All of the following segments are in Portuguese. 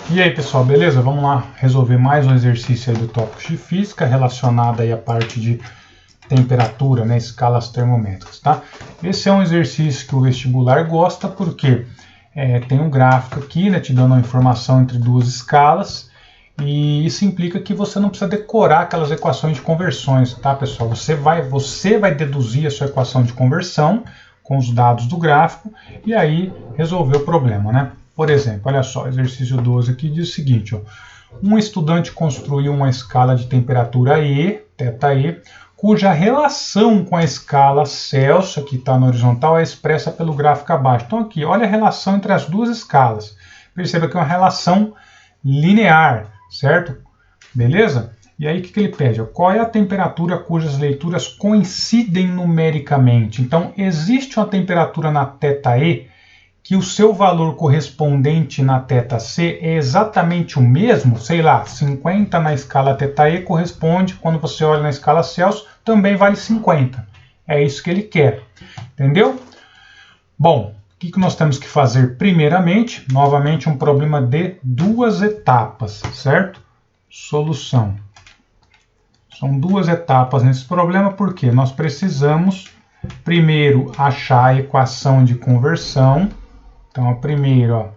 E aí pessoal, beleza? Vamos lá resolver mais um exercício aí do tópico de física relacionado aí à parte de temperatura, né, escalas termométricas, tá? Esse é um exercício que o vestibular gosta porque tem um gráfico aqui, né, te dando uma informação entre duas escalas, e isso implica que você não precisa decorar aquelas equações de conversões, tá pessoal? Você vai deduzir a sua equação de conversão com os dados do gráfico e aí resolver o problema, né? Por exemplo, olha só, exercício 12 aqui diz o seguinte, ó, um estudante construiu uma escala de temperatura E, θE, cuja relação com a escala Celsius, que está na horizontal, é expressa pelo gráfico abaixo. Então aqui, olha a relação entre as duas escalas. Perceba que é uma relação linear, certo? Beleza? E aí o que ele pede? Qual é a temperatura cujas leituras coincidem numericamente? Então existe uma temperatura na θE que o seu valor correspondente na θC é exatamente o mesmo, sei lá, 50 na escala θE corresponde, quando você olha na escala Celsius, também vale 50. É isso que ele quer, entendeu? Bom, o que nós temos que fazer primeiramente? Novamente um problema de duas etapas, certo? Solução. São duas etapas nesse problema, porque nós precisamos primeiro achar a equação de conversão. Então, a primeira, ó,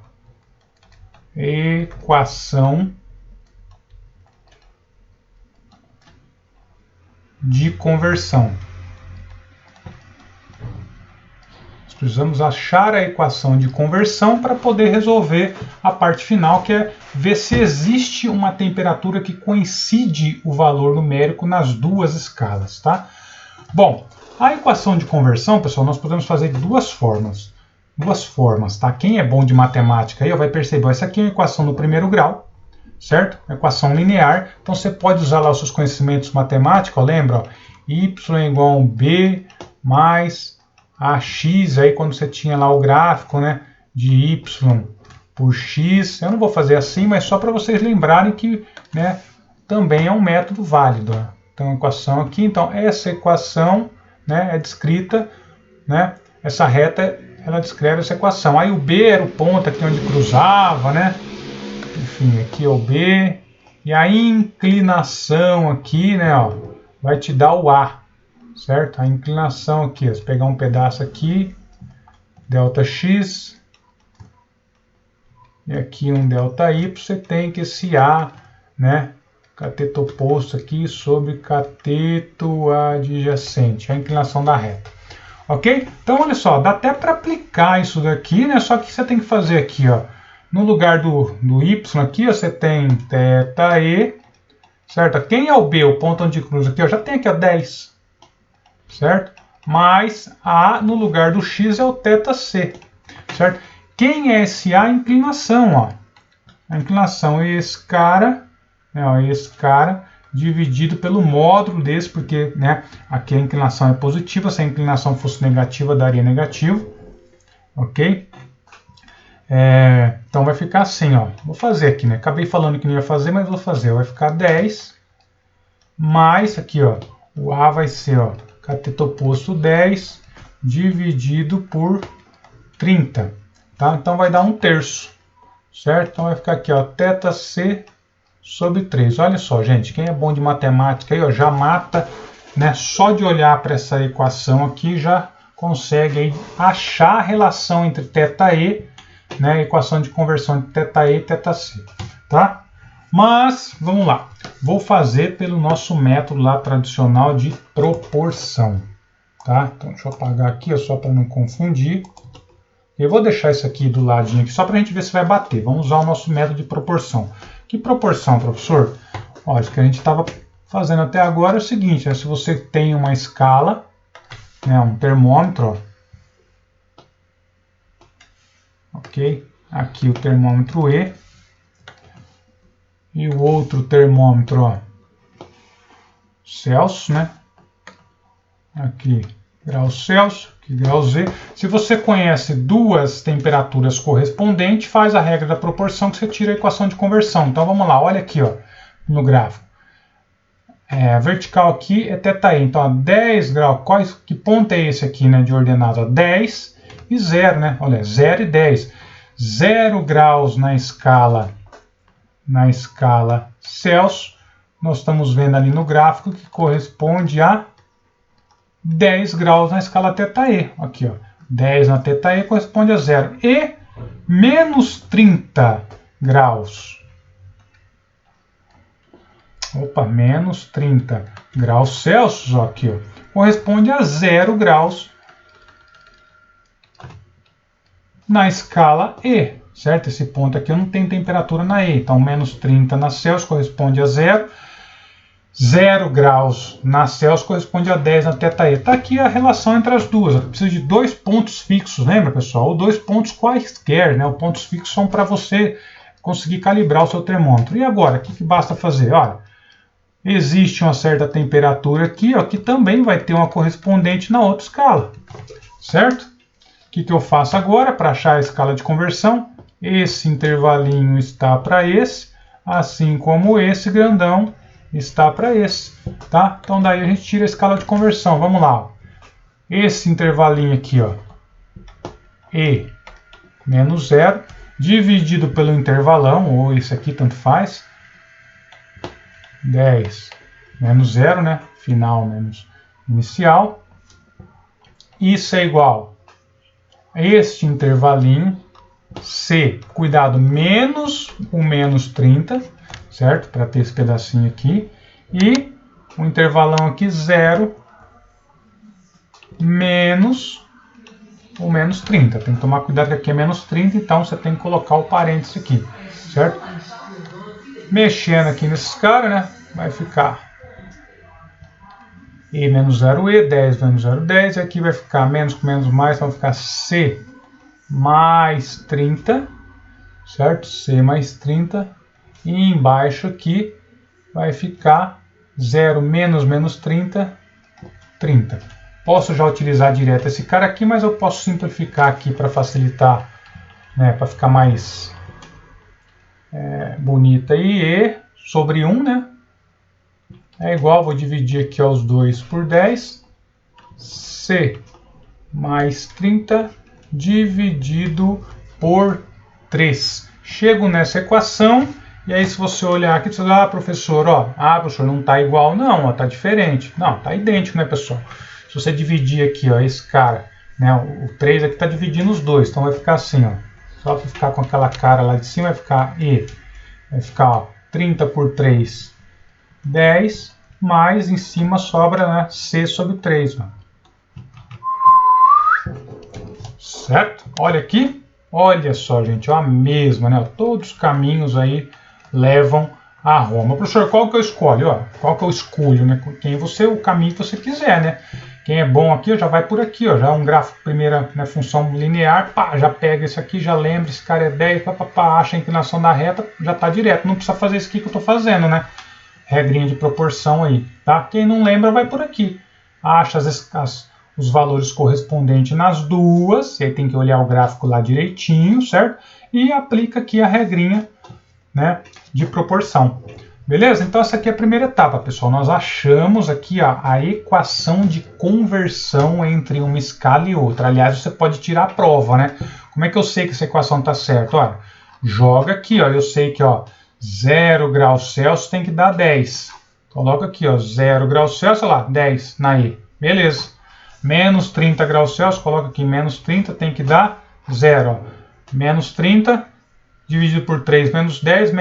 equação de conversão. Nós precisamos achar a equação de conversão para poder resolver a parte final, que é ver se existe uma temperatura que coincide o valor numérico nas duas escalas, tá? Bom, a equação de conversão, pessoal, nós podemos fazer de duas formas, tá? Quem é bom de matemática aí vai perceber, essa aqui é a equação do primeiro grau, certo? Equação linear, então você pode usar lá os seus conhecimentos matemáticos, ó, lembra? Ó, y é igual a b mais ax, aí quando você tinha lá o gráfico, né, de y por x, eu não vou fazer assim, mas só para vocês lembrarem que, né, também é um método válido. Ó. Então a equação aqui, então essa equação, né, é descrita, né, essa reta ela descreve essa equação. Aí o B era o ponto aqui onde cruzava, né? Enfim, aqui é o B. E a inclinação aqui, né, ó, vai te dar o A, certo? A inclinação aqui, ó, se pegar um pedaço aqui, ΔX, e aqui um ΔY, você tem que esse A, né, cateto oposto aqui sobre cateto adjacente, a inclinação da reta. Ok? Então, olha só, dá até para aplicar isso daqui, né? Só que você tem que fazer aqui, ó, no lugar do y aqui, ó, você tem θE, certo? Quem é o B, o ponto onde cruza aqui, ó, já tem aqui, ó, 10, certo? Mais A no lugar do x é o θC, certo? Quem é esse A? A inclinação, ó. A inclinação é esse cara, né, ó, esse cara, dividido pelo módulo desse, porque, né, aqui a inclinação é positiva, se a inclinação fosse negativa, daria negativo, ok? Então vai ficar assim, ó, vou fazer aqui, né, acabei falando que não ia fazer, mas vou fazer, vai ficar 10, mais aqui, ó, o A vai ser, ó, cateto oposto 10, dividido por 30, tá? Então vai dar 1/3, certo? Então vai ficar aqui, ó, θC sobre 3. Olha só, gente, quem é bom de matemática aí, ó, já mata, né, só de olhar para essa equação aqui, já consegue aí achar a relação entre θE, né, a equação de conversão entre θE e θC, tá? Mas, vamos lá, vou fazer pelo nosso método lá tradicional de proporção, tá? Então, deixa eu apagar aqui, ó, só para não confundir. Eu vou deixar isso aqui do ladinho aqui, só para a gente ver se vai bater. Vamos usar o nosso método de proporção. Que proporção, professor? Olha, isso que a gente estava fazendo até agora é o seguinte, né? Se você tem uma escala, né, um termômetro, ó, ok? Aqui o termômetro E, e o outro termômetro, ó, Celsius, né? Aqui grau Celsius, aqui grau Z. Se você conhece duas temperaturas correspondentes, faz a regra da proporção que você tira a equação de conversão. Então vamos lá, olha aqui, ó, no gráfico. A vertical aqui é θE, então ó, 10 graus, que ponto é esse aqui, né, de ordenado? Ó, 10 e 0, né? Olha, 0 e 10. 0 graus na escala na escala Celsius, nós estamos vendo ali no gráfico que corresponde a 10 graus na escala θe. Aqui, ó, 10 na θe corresponde a 0. E menos 30 graus. Opa, menos 30 graus Celsius, ó, aqui, ó, corresponde a 0 graus na escala E, certo? Esse ponto aqui eu não tenho temperatura na E, então menos 30 na Celsius corresponde a 0. 0 graus na Celsius corresponde a 10 na θe. Está aqui a relação entre as duas. Eu preciso de dois pontos fixos, lembra, pessoal? Ou dois pontos quaisquer, né? Os pontos fixos são para você conseguir calibrar o seu termômetro. E agora, o que basta fazer? Olha, existe uma certa temperatura aqui, ó, que também vai ter uma correspondente na outra escala, certo? O que eu faço agora para achar a escala de conversão? Esse intervalinho está para esse, assim como esse grandão está para esse, tá? Então daí a gente tira a escala de conversão. Vamos lá, ó. Esse intervalinho aqui, ó, E menos 0, dividido pelo intervalão, ou esse aqui, tanto faz, 10 menos 0, né? Final menos inicial. Isso é igual a este intervalinho, C, cuidado, menos o menos 30, certo? Para ter esse pedacinho aqui. E o intervalão aqui, 0, menos o menos 30. Tem que tomar cuidado que aqui é menos 30, então você tem que colocar o parênteses aqui, certo? Mexendo aqui nesses caras, né? Vai ficar E menos 0E, 10 menos 0, 10. E aqui vai ficar menos com menos mais, então vai ficar C mais 30, certo? C mais 30. E embaixo aqui vai ficar 0 menos menos 30, 30. Posso já utilizar direto esse cara aqui, mas eu posso simplificar aqui para facilitar, né? Para ficar mais bonita aí. E sobre 1, né? É igual, vou dividir aqui os 2 por 10. C mais 30 dividido por 3. Chego nessa equação, e aí se você olhar aqui, você fala, professor, ó, professor, não está igual, não, ó, tá diferente. Não, tá idêntico, né, pessoal? Se você dividir aqui, ó, esse cara, né, o 3 aqui está dividindo os dois, então vai ficar assim, ó, só para ficar com aquela cara lá de cima, vai ficar E, vai ficar, ó, 30 por 3, 10, mais em cima sobra, né, C sobre 3, ó. Certo? Olha aqui, olha só, gente, ó, a mesma, né, todos os caminhos aí levam a Roma. Professor, qual que eu escolho? Ó, qual que eu escolho, né? O caminho que você quiser, né? Quem é bom aqui, ó, já vai por aqui, ó, já é um gráfico, primeira, né, função linear, pá, já pega esse aqui, já lembra, esse cara é 10, acha a inclinação da reta, já está direto, não precisa fazer isso aqui que eu estou fazendo, né? Regrinha de proporção aí, tá? Quem não lembra, vai por aqui. Acha os valores correspondentes nas duas, você tem que olhar o gráfico lá direitinho, certo? E aplica aqui a regrinha, né, de proporção. Beleza? Então essa aqui é a primeira etapa, pessoal. Nós achamos aqui, ó, a equação de conversão entre uma escala e outra. Aliás, você pode tirar a prova, né? Como é que eu sei que essa equação está certa? Olha, joga aqui, ó, eu sei que, ó, 0 graus Celsius tem que dar 10. Coloca aqui, ó, 0 graus Celsius, olha lá, 10 na E. Beleza. Menos 30 graus Celsius, coloca aqui, menos 30 tem que dar 0. Ó. Menos 30 dividido por 3, menos 10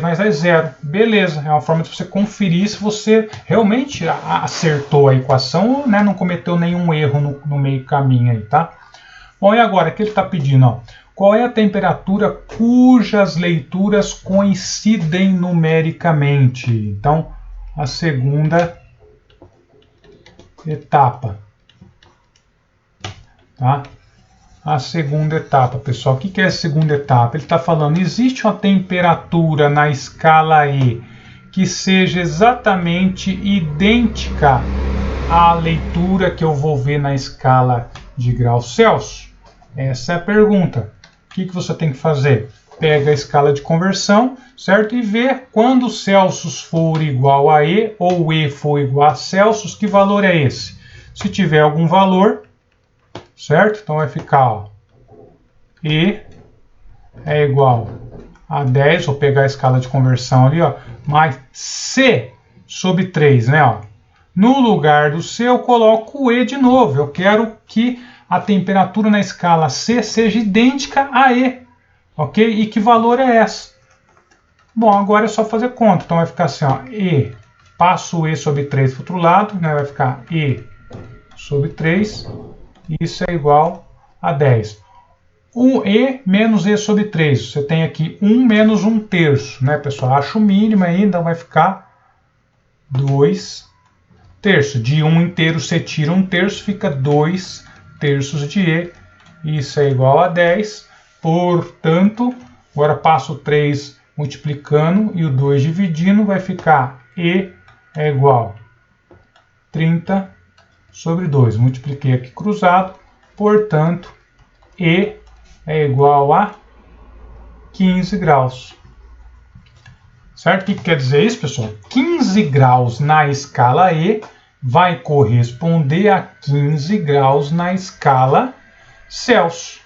mais 10, 0. Beleza, é uma forma de você conferir se você realmente acertou a equação ou, né, não cometeu nenhum erro no meio caminho aí, tá? Bom, e agora, o que ele está pedindo, ó? Qual é a temperatura cujas leituras coincidem numericamente? Então, a segunda etapa. Tá? A segunda etapa, pessoal. O que é a segunda etapa? Ele está falando, existe uma temperatura na escala E que seja exatamente idêntica à leitura que eu vou ver na escala de graus Celsius? Essa é a pergunta. O que você tem que fazer? Pega a escala de conversão, certo? E vê quando Celsius for igual a E ou E for igual a Celsius, que valor é esse? Se tiver algum valor, certo? Então vai ficar, ó, E é igual a 10, vou pegar a escala de conversão ali, ó, mais C sobre 3, né, ó. No lugar do C eu coloco o E de novo, eu quero que a temperatura na escala C seja idêntica a E, ok? E que valor é essa? Bom, agora é só fazer conta, então vai ficar assim, ó, E, passo o E sobre 3 para o outro lado, né, vai ficar E sobre 3, isso é igual a 10. 1E menos E sobre 3, você tem aqui 1 menos 1 terço, né, pessoal? Acho o mínimo ainda, vai ficar 2 terços. De 1 inteiro você tira 1 terço, fica 2 terços de E, isso é igual a 10, portanto, agora passo o 3 multiplicando e o 2 dividindo, vai ficar E é igual a 30 sobre 2. Multipliquei aqui cruzado, portanto, E é igual a 15 graus. Certo? O que quer dizer isso, pessoal? 15 graus na escala E vai corresponder a 15 graus na escala Celsius.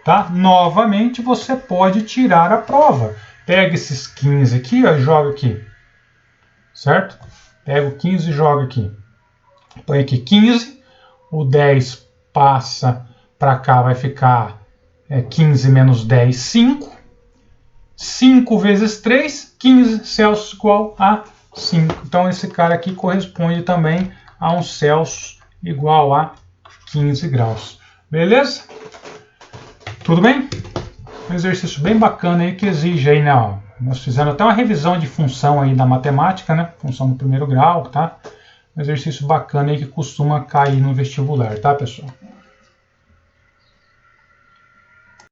Tá? Novamente, você pode tirar a prova. Pega esses 15 aqui, ó, e joga aqui. Certo? Pega o 15 e joga aqui. Põe aqui 15. O 10 passa para cá, vai ficar 15 menos 10, 5. 5 vezes 3, 15 Celsius igual a 5. Então, esse cara aqui corresponde também a um Celsius igual a 15 graus. Beleza? Tudo bem? Um exercício bem bacana aí que exige aí, né? Ó, nós fizemos até uma revisão de função aí da matemática, né? Função do primeiro grau, tá? Um exercício bacana aí que costuma cair no vestibular, tá, pessoal?